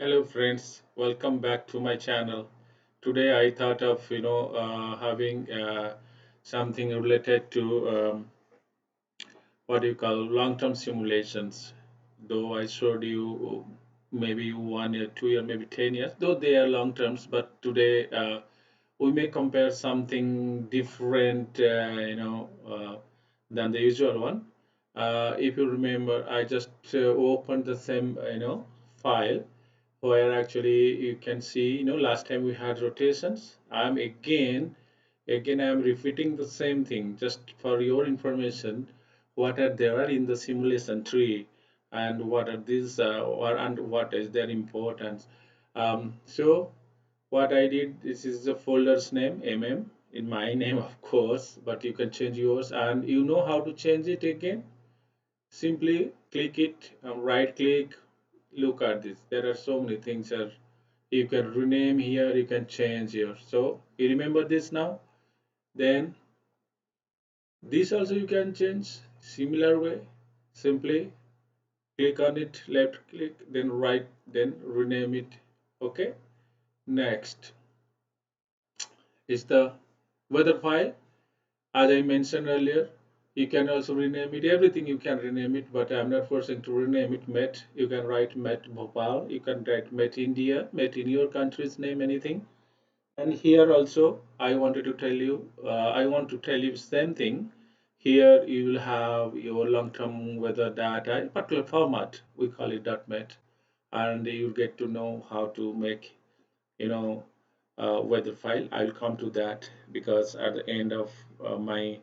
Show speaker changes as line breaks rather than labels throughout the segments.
Hello friends, welcome back to my channel. Today I thought of having something related to what you call long-term simulations. Though I showed you maybe 1 year, 2 year, maybe 10 years. Though they are long terms, but today we may compare something different, than the usual one. If you remember, I just opened the same file where actually you can see last time we had rotations. I'm repeating the same thing just for your information. What are there in the simulation tree, and what are these and what is their importance. So what I did, this is the folder's name in my name of course, but you can change yours, and you know how to change it again. Simply click it, right click, look at this. There are so many things here. You can rename here, you can change here. So you remember this now. Then this also you can change similar way. Simply click on it, left click, then right, then rename it. Okay. Next is the weather file. As I mentioned earlier, you can also rename it. Everything you can rename it, but I'm not forcing to rename it Met. You can write Met Bhopal. You can write Met India, Met in your country's name, anything. And here also, I want to tell you same thing. Here you will have your long-term weather data in particular format. We call it .met, and you get to know how to make weather file. I'll come to that because at the end of my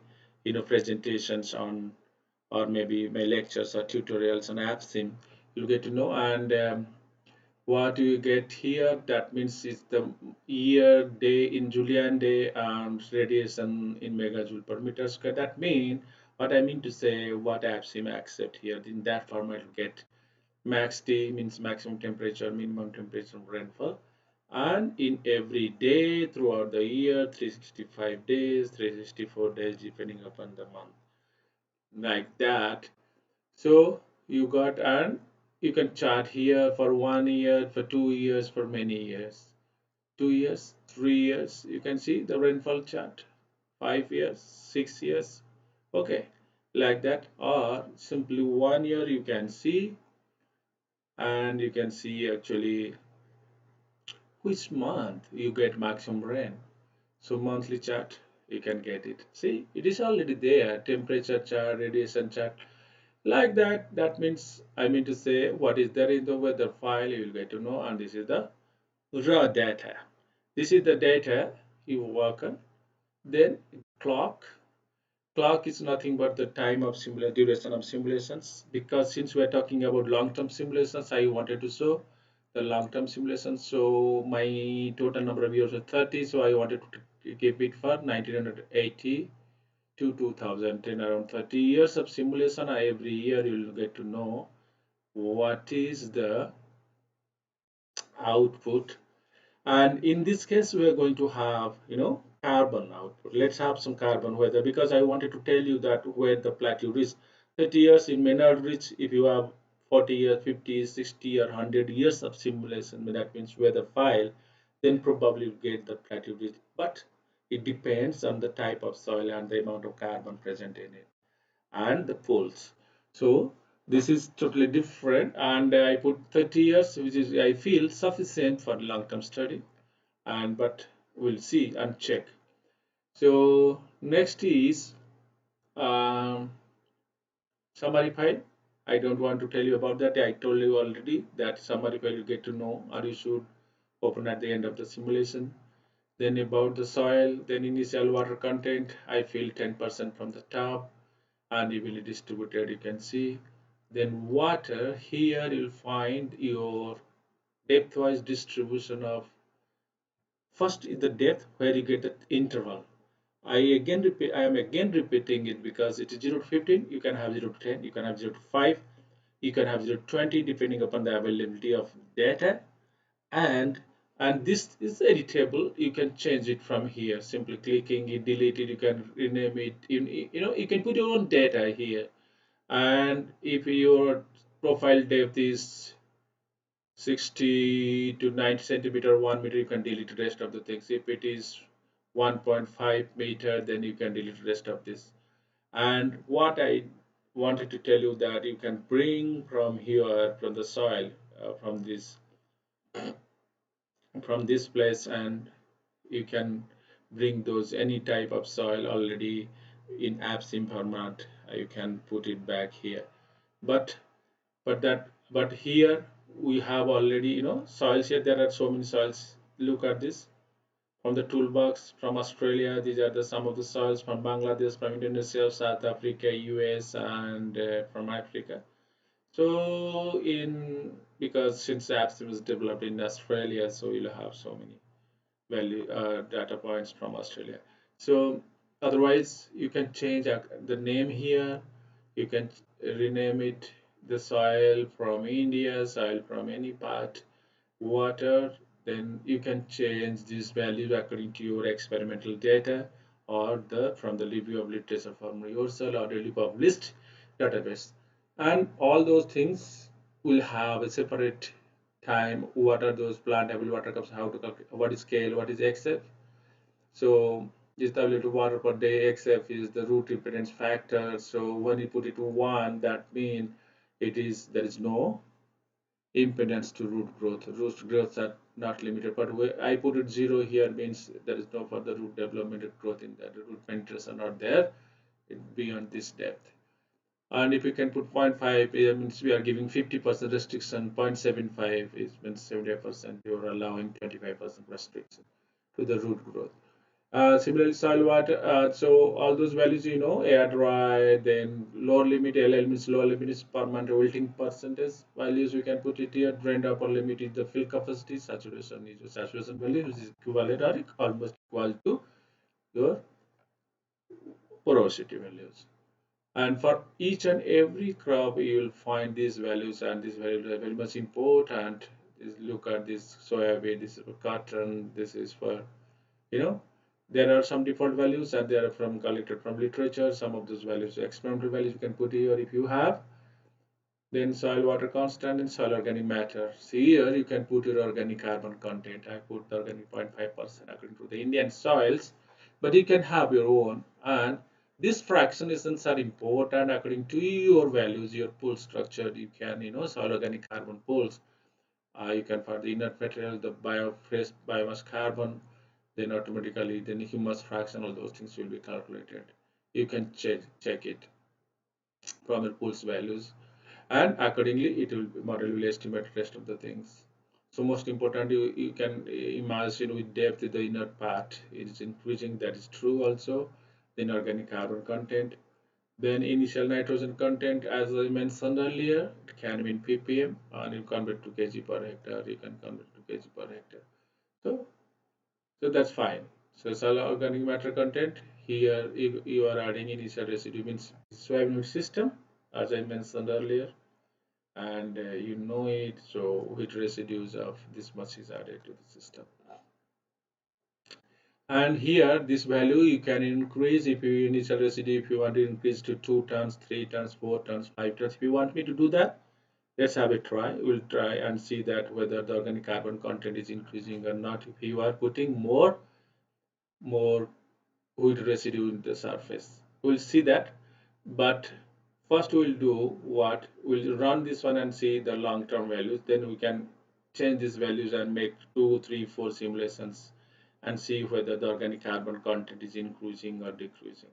presentations on, or maybe my lectures or tutorials on AppSim, you'll get to know. And what do you get here? That means it's the year, day in Julian day, and radiation in megajoule per meter square. That mean what I mean to say, what AppSim accept here. In that format, you get max T means maximum temperature, minimum temperature, rainfall, and in every day throughout the year, 365 days, 364 days, depending upon the month, like that. So you got, and you can chart here for 1 year, for 2 years, for many years. 2 years, 3 years, you can see the rainfall chart. 5 years, 6 years, okay, like that. Or simply 1 year you can see, and you can see actually which month you get maximum rain. So monthly chart, you can get it. See, it is already there. Temperature chart, radiation chart, like that. That means, I mean to say, what is there in the weather file, you will get to know. And this is the raw data. This is the data you work on. Then clock. Clock is nothing but the time of duration of simulations. Because since we are talking about long-term simulations, I wanted to show the long-term simulations. So my total number of years is 30. So I wanted to keep it for 1980 to 2010, around 30 years of simulation. Every year you will get to know what is the output. And in this case, we are going to have, carbon output. Let's have some carbon weather, because I wanted to tell you that where the plateau is. 30 years in may not reach. If you have 40 years, 50, 60, or 100 years of simulation, that means weather file, then probably you get the plateau reach. But it depends on the type of soil and the amount of carbon present in it and the poles. So this is totally different, and I put 30 years, which is I feel sufficient for long-term study, and but we'll see and check. So next is um, summary file. I don't want to tell you about that. I told you already that summary file you get to know, or you should open at the end of the simulation. Then about the soil, then initial water content, I fill 10% from the top and evenly distributed, you can see. Then water, here you'll find your depth-wise distribution of, first is the depth where you get the interval. I am again repeating it because it is 0 to 15, you can have 0 to 10, you can have 0 to 5, you can have 0 to 20 depending upon the availability of data. And this is editable. You can change it from here, simply clicking it, delete it, you can rename it. You can put your own data here. And if your profile depth is 60 to 90 centimeter, 1 meter, you can delete the rest of the things. If it is 1.5 meter, then you can delete the rest of this. And what I wanted to tell you that you can bring from here, from the soil, from this place, and you can bring those any type of soil already in APSIM format. You can put it back here. But but here we have already soils here. There are so many soils. Look at this from the toolbox from Australia. These are the some of the soils from Bangladesh, from Indonesia, South Africa, US, and from Africa. So in because since AppSim is developed in Australia, so you'll have so many value data points from Australia. So otherwise, you can change the name here. You can rename it the soil from India, soil from any part, water. Then you can change these values according to your experimental data or the from the review of literature from yourself or daily published database. And all those things will have a separate time. What are those plantable water cups? How to calculate? What is scale? What is XF? So is the available water per day. XF is the root impedance factor. So when you put it to 1, that means there is no impedance to root growth. Root growths are not limited, but I put it 0 here means there is no further root development or growth in that. The root penetrations are not there beyond this depth. And if you can put 0.5, it means we are giving 50% restriction. 0.75 is means 70%. You are allowing 25% restriction to the root growth. Similarly, soil water. So all those values, air dry, then lower limit, LL means lower limit is permanent wilting percentage values. We can put it here. Drained upper limit is the fill capacity. Saturation is the saturation value, which is equivalent or almost equal to your porosity values. And for each and every crop, you will find these values, and these values are very much important. Look at this soybean, this is for cotton, this is for you know there are some default values and they are from collected from literature. Some of those values experimental values you can put here if you have. Then soil water constant and soil organic matter. See here you can put your organic carbon content. I put the organic 0.5% according to the Indian soils, but you can have your own. And this fractionations are important according to your values, your pool structure. You can soil organic carbon pools. You can find the inert material, the fresh biomass carbon, then automatically then humus fraction, all those things will be calculated. You can check it from the pool's values, and accordingly it will model will estimate rest of the things. So most important, you can imagine with depth the inner part is increasing. That is true also. Then organic carbon content, then initial nitrogen content, as I mentioned earlier, it can be in ppm, and you convert to kg per hectare. You can convert to kg per hectare. So that's fine. So soil organic matter content here, you are adding initial residue means soybean system, as I mentioned earlier, and you know it. So which residues of this much is added to the system. And here this value you can increase if you initial residue, if you want to increase to 2 tons, 3 tons, 4 tons, 5 tons. If you want me to do that, let's have a try. We'll try and see that whether the organic carbon content is increasing or not. If you are putting more with residue in the surface. We'll see that, but first we'll do what? We'll run this one and see the long-term values. Then we can change these values and make 2, 3, 4 simulations and see whether the organic carbon content is increasing or decreasing.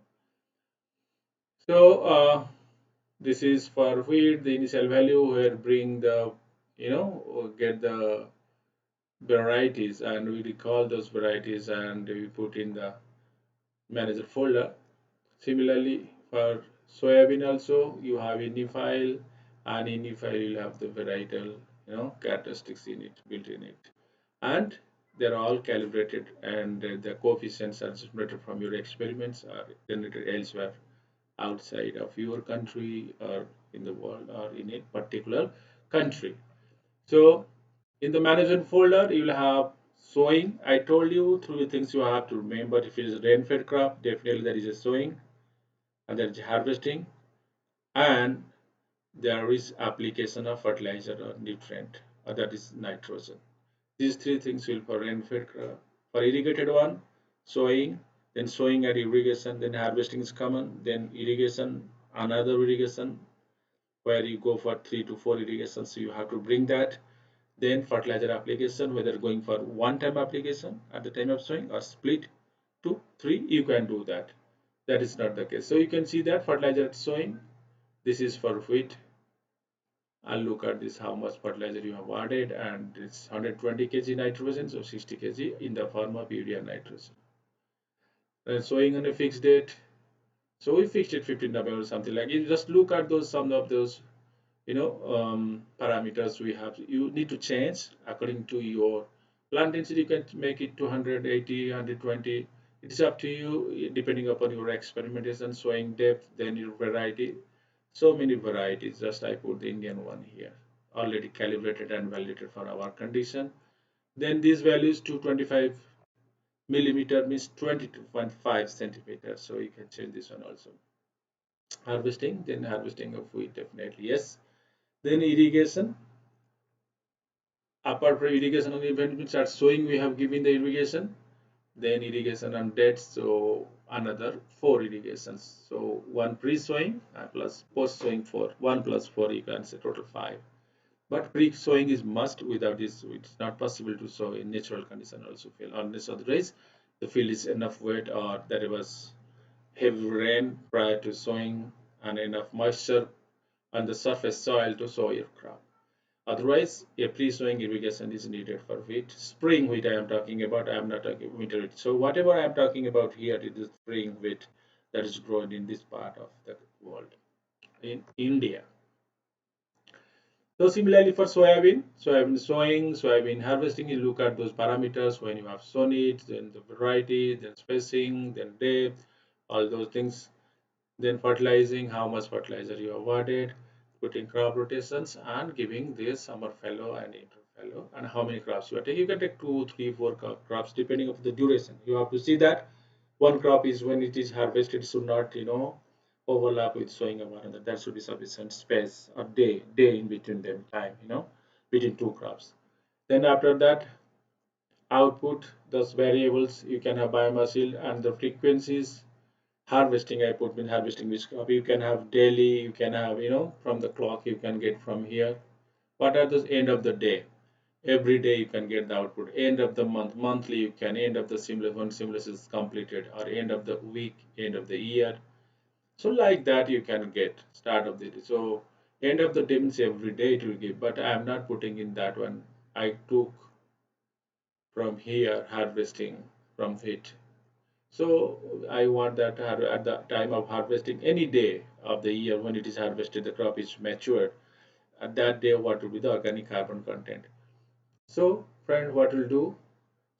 So this is for wheat, the initial value where bring the, get the varieties, and we recall those varieties and we put in the manager folder. Similarly, for soybean also you have any file, and any file will have the varietal characteristics in it, built in it, and they're all calibrated, and the coefficients are generated from your experiments or generated elsewhere outside of your country or in the world or in a particular country. So in the management folder you will have sowing. I told you three things you have to remember. If it is a rain-fed crop, definitely there is a sowing, and there is harvesting, and there is application of fertilizer or nutrient. that is nitrogen. These three things will for rainfed crop. For irrigated one, sowing, then sowing at irrigation, then harvesting is common, then irrigation, another irrigation where you go for 3 to 4 irrigations, so you have to bring that. Then fertilizer application, whether going for one-time application at the time of sowing or split 2 3, you can do that. That is not the case. So you can see that fertilizer at sowing, this is for wheat. I'll look at this how much fertilizer you have added, and it's 120 kg nitrogen, so 60 kg in the form of urea nitrogen. And sowing on a fixed date, so we fixed it 15 November or something like. You just look at those some of those parameters we have. You need to change according to your plant density. You can make it to 180, 120. It is up to you depending upon your experimentation, sowing depth, then your variety. So many varieties. Just I put the Indian one here, already calibrated and validated for our condition. Then these values 225 millimeter means 22.5 centimeters. So you can change this one also. Harvesting, then harvesting of wheat definitely yes. Then irrigation. Apart from irrigation, and when we start sowing, we have given the irrigation. Then irrigation on dates, so another 4 irrigations. So one pre-sowing plus post-sowing 4. 1 plus 4, you can say total 5. But pre-sowing is must. Without this, it's not possible to sow in natural condition also fail. Unless otherwise, the field is enough wet or there was heavy rain prior to sowing and enough moisture on the surface soil to sow your crop. Otherwise, a pre-sowing irrigation is needed for wheat. Spring wheat I am talking about, I am not talking winter wheat. So whatever I am talking about here is the spring wheat that is grown in this part of the world, in India. So similarly for soybean sowing, soybean harvesting, you look at those parameters when you have sown it, then the variety, then spacing, then depth, all those things. Then fertilizing, how much fertilizer you have added, putting crop rotations and giving this summer fallow and winter fallow, and how many crops you are taking. You can take 2 3 4 crops depending on the duration. You have to see that one crop is when it is harvested should not overlap with sowing of another. That should be sufficient space or day in between them, time between two crops. Then after that, output, those variables, you can have biomass yield and the frequencies. Harvesting, I put in harvesting which crop you can have daily, you can have from the clock you can get from here. What are those? End of the day, every day you can get the output. End of the month, monthly, you can end of the simulation when simulation is completed, or end of the week, end of the year. So like that you can get start of the day. So end of the day means every day it will give, but I am not putting in that one. I took from here harvesting from it. So I want that at the time of harvesting, any day of the year when it is harvested, the crop is matured. At that day, what will be the organic carbon content? So, friend, what we'll do?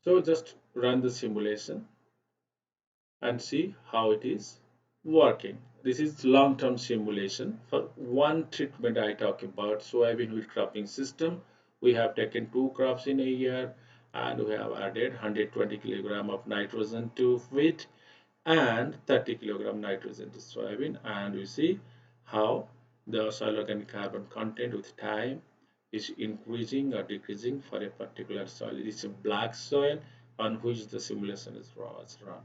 So just run the simulation and see how it is working. This is long-term simulation. For one treatment I talk about soybean wheat cropping system. We have taken 2 crops in a year and we have added 120 kilogram of nitrogen to wheat and 30 kilogram nitrogen to soybean, and we see how the soil organic carbon content with time is increasing or decreasing for a particular soil. It is a black soil on which the simulation is run.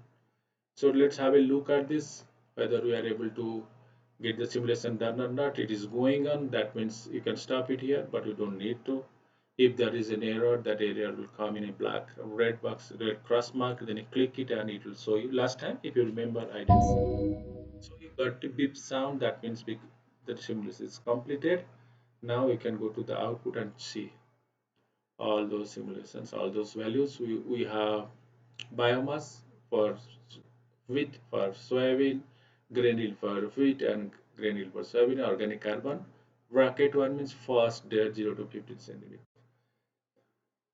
So let's have a look at this, whether we are able to get the simulation done or not. It is going on, that means you can stop it here, but you don't need to. If there is an error, that error will come in a black red box, red cross mark, then you click it and it will show you. Last time, if you remember, I did so you got the beep sound, that means the simulation is completed. Now we can go to the output and see all those simulations, all those values. We have biomass for wheat, for soybean, granule for wheat, and granule for soybean, organic carbon. Bracket 1 means first day 0 to 15 centimeter.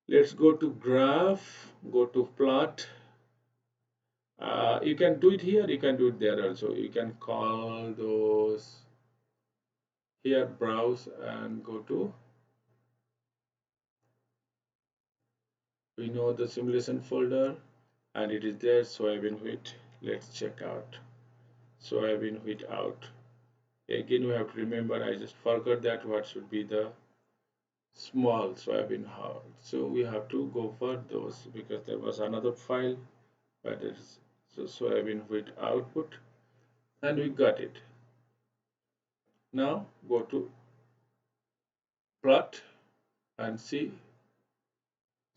Let's go to graph, go to plot. You can do it here, you can do it there also. You can call those here, browse, and go to, we know the simulation folder, and it is there, soybean wheat. Let's check out soybean wheat out. Again, we have to remember, I just forgot that what should be the small soybean how. So we have to go for those because there was another file but it's so soybean wheat output and we got it. Now go to plot and see.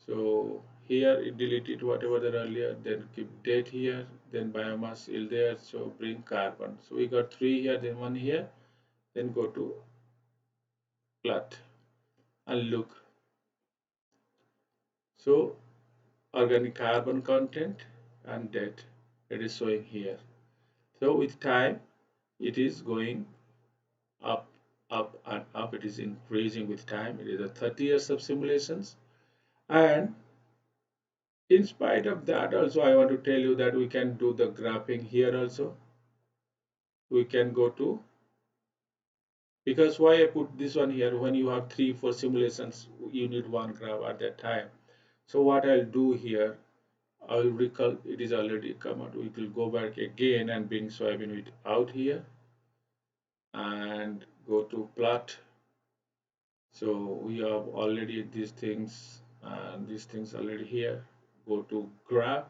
So here it deleted whatever there earlier, then keep date here, then biomass is there, so bring carbon. So we got 3 here, then 1 here, then go to plot and look. So organic carbon content and date, it is showing here. So with time it is going up, up and up, it is increasing with time. It is a 30 years of simulations. And in spite of that also I want to tell you that we can do the graphing here also. We can go to, because why I put this one here, when you have 3 4 simulations you need one graph at that time. So what I'll do here, I will recall it is already come out. We will go back again and bring soybean wheat out here and go to plot. So we have already these things and these things already here. Go to graph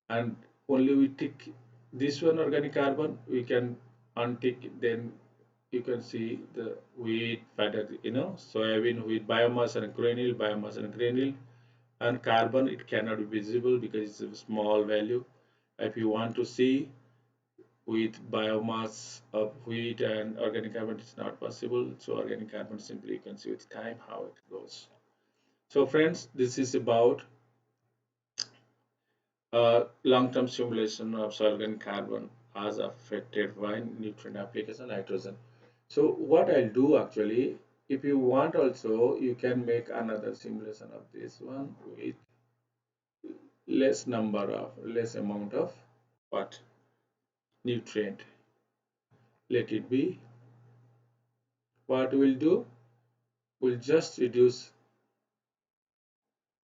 and only we tick this one organic carbon, we can untick, then you can see the wheat pattern, soybean wheat biomass and granule and carbon it cannot be visible because it's a small value. If you want to see with biomass of wheat and organic carbon, it's not possible. So organic carbon simply you can see with time how it goes. So friends, this is about long-term simulation of soil organic carbon as affected by nutrient application nitrogen. So what I'll do actually, if you want also, you can make another simulation of this one with less amount of what nutrient. Let it be. What we'll do, we'll just reduce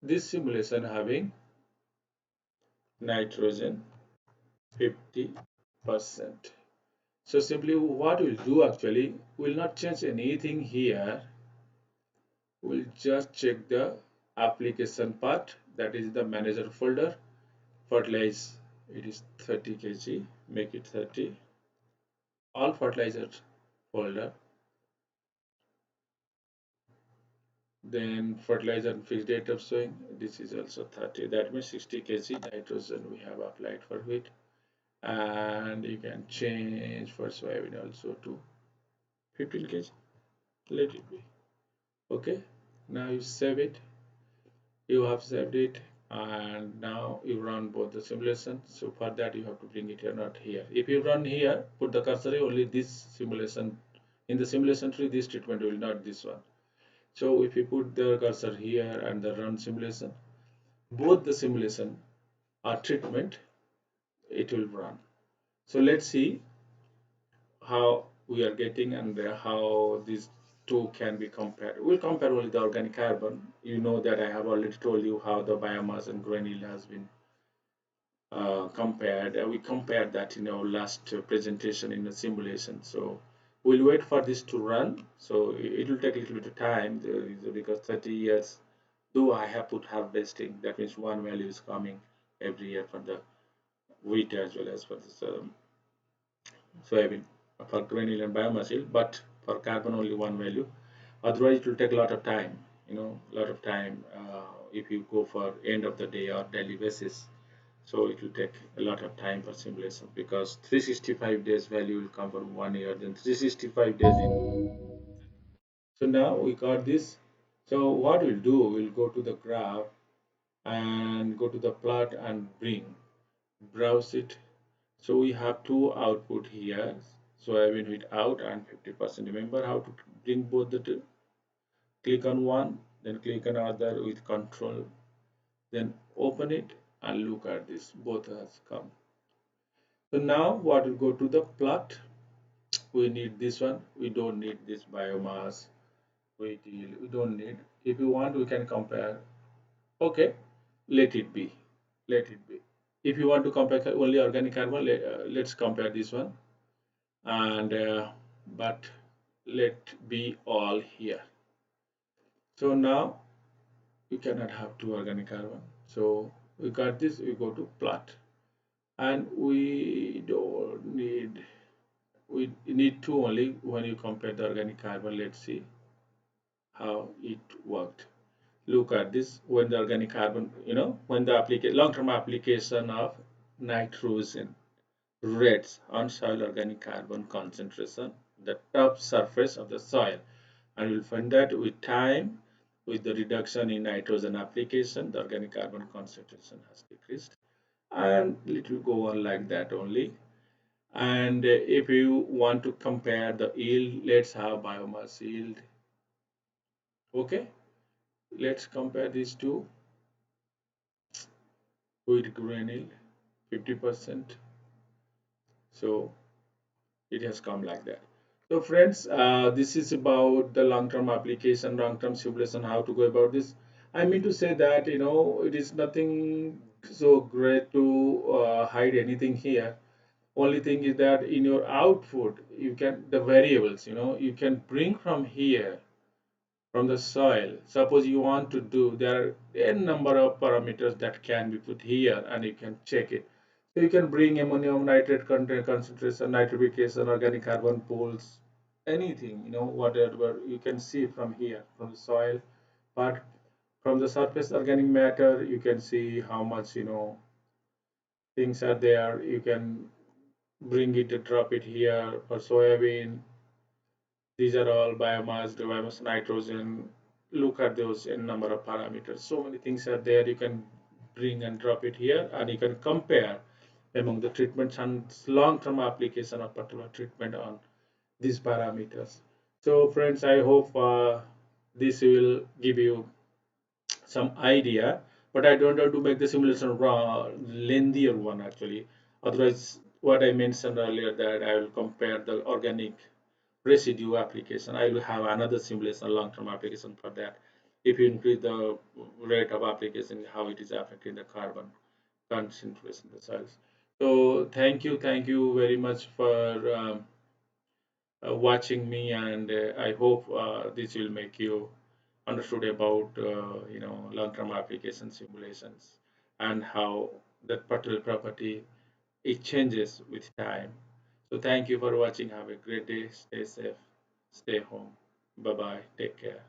this simulation having nitrogen 50%. So simply what we'll do actually, we'll not change anything here. We'll just check the application part, that is the manager folder. Fertilize, it is 30 kg, make it 30. All fertilizer folder, then fertilizer and fixed date of sowing, this is also 30. That means 60 kg nitrogen we have applied for wheat. And you can change for soybean also to 15 kg. Let it be. Okay, now you save it. You have saved it and now you run both the simulations. So for that you have to bring it here, not here. If you run here, put the cursor only this simulation, in the simulation tree this treatment will not this one. So if you put the cursor here and the run simulation, both the simulation or treatment, it will run. So let's see how we are getting and how these two can be compared. We'll compare only the organic carbon. You know that I have already told you how the biomass and granule has been compared. We compared that in our last presentation in the simulation. So we'll wait for this to run. So it will take a little bit of time because 30 years, though I have put harvesting, that means one value is coming every year for the wheat as well as for this soybean, for granule and biomass yield, but for carbon only one value. Otherwise it will take a lot of time, a lot of time if you go for end of the day or daily basis. So it will take a lot of time for simulation because 365 days value will come from 1 year, then 365 days so now we got this. So what we'll do, we'll go to the graph and go to the plot and browse it. So we have two output here. So I will hit out and 50%. Remember how to bring both the two. Click on one, then click on other with control, then open it and look at this. Both has come. So now what will go to the plot? We need this one. We don't need this biomass. We don't need. If you want, we can compare. Okay, let it be. Let it be. If you want to compare only organic carbon, let's compare this one. And but let be all here. So now we cannot have two organic carbon. So we got this, we go to plot, and we need two only when you compare the organic carbon. Let's see how it worked. Look at this when the organic carbon, when the long-term application of nitrogen rates on soil organic carbon concentration, the top surface of the soil, and you'll find that with time, with the reduction in nitrogen application, the organic carbon concentration has decreased, and it will go on like that only. And if you want to compare the yield, let's have biomass yield. Okay, let's compare these two with grain yield, 50%. So it has come like that. So friends, this is about the long-term application, long-term simulation, how to go about this. I mean to say that, it is nothing so great to hide anything here. Only thing is that in your output, you can, the variables, you can bring from here, from the soil. Suppose you want to do, there are n number of parameters that can be put here and you can check it. So you can bring ammonium nitrate content concentration, nitrification, organic carbon pools, anything, whatever you can see from here, from the soil. But from the surface organic matter, you can see how much, things are there. You can bring it, drop it here for soybean. These are all biomass, the biomass nitrogen. Look at those in number of parameters. So many things are there. You can bring and drop it here, and you can compare among the treatments and long-term application of particular treatment on these parameters. So, friends, I hope this will give you some idea, but I don't want to make the simulation lengthier one actually. Otherwise, what I mentioned earlier that I will compare the organic residue application. I will have another simulation, long-term application for that. If you increase the rate of application, how it is affecting the carbon concentration in the soils. So thank you very much for watching me, and I hope this will make you understood about long-term application simulations and how that particular property it changes with time. So thank you for watching. Have a great day. Stay safe. Stay home. Bye bye. Take care.